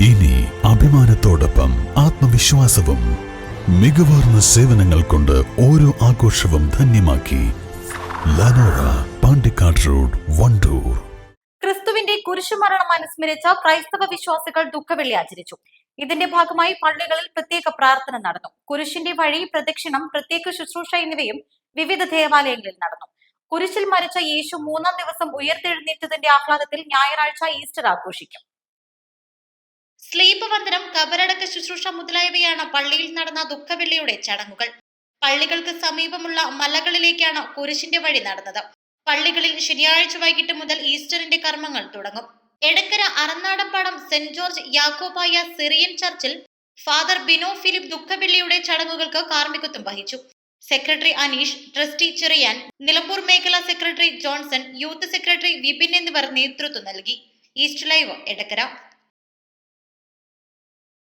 ഇനി അഭിമാനത്തോടൊപ്പം ആത്മവിശ്വാസവും. മികവാർന്ന സേവനങ്ങൾ കൊണ്ട് ഓരോ ആഘോഷവും ധന്യമാക്കി. ലനോറ, പാണ്ടിക്കാട് റോഡ്, വണ്ടൂർ. ക്രിസ്തുവിന്റെ കുരിശുമരണം അനുസ്മരിച്ച ക്രൈസ്തവ വിശ്വാസികൾ ദുഃഖവെള്ളി ആചരിച്ചു. ഇതിന്റെ ഭാഗമായി പള്ളികളിൽ പ്രത്യേക പ്രാർത്ഥന നടന്നു. കുരിശിന്റെ വഴി, പ്രദക്ഷിണം, പ്രത്യേക ശുശ്രൂഷ എന്നിവയും വിവിധ ദേവാലയങ്ങളിൽ നടന്നു. കുരിശിൽ മരിച്ച യേശു 3-ാം ദിവസം ഉയർത്തെഴുന്നേറ്റതിന്റെ ആഹ്ലാദത്തിൽ ഞായറാഴ്ച ഈസ്റ്റർ ആഘോഷിക്കും. സ്ലീപ് വന്ദനം, കബറടക്ക ശുശ്രൂഷ മുതലായവയാണ് പള്ളിയിൽ നടന്ന ദുഃഖവെള്ളിയുടെ ചടങ്ങുകൾ. പള്ളികൾക്ക് സമീപമുള്ള മലകളിലേക്കാണ് കുരിശിന്റെ വഴി നടന്നത്. പള്ളികളിൽ ശനിയാഴ്ച വൈകിട്ട് മുതൽ ഈസ്റ്ററിന്റെ കർമ്മങ്ങൾ തുടങ്ങും. എടക്കര അറന്നാടപ്പാടം സെന്റ് ജോർജ് യാക്കോബായ സിറിയൻ ചർച്ചിൽ ഫാദർ ബിനോ ഫിലിപ്പ് ദുഃഖവെള്ളിയുടെ ചടങ്ങുകൾക്ക് കാർമ്മികത്വം വഹിച്ചു. സെക്രട്ടറി അനീഷ്, ട്രസ്റ്റി ചെറിയാൻ, നിലമ്പൂർ മേഖലാ secretary Johnson, youth secretary Vipin എന്നിവർ നേതൃത്വം നൽകി. East Live, Edakkara.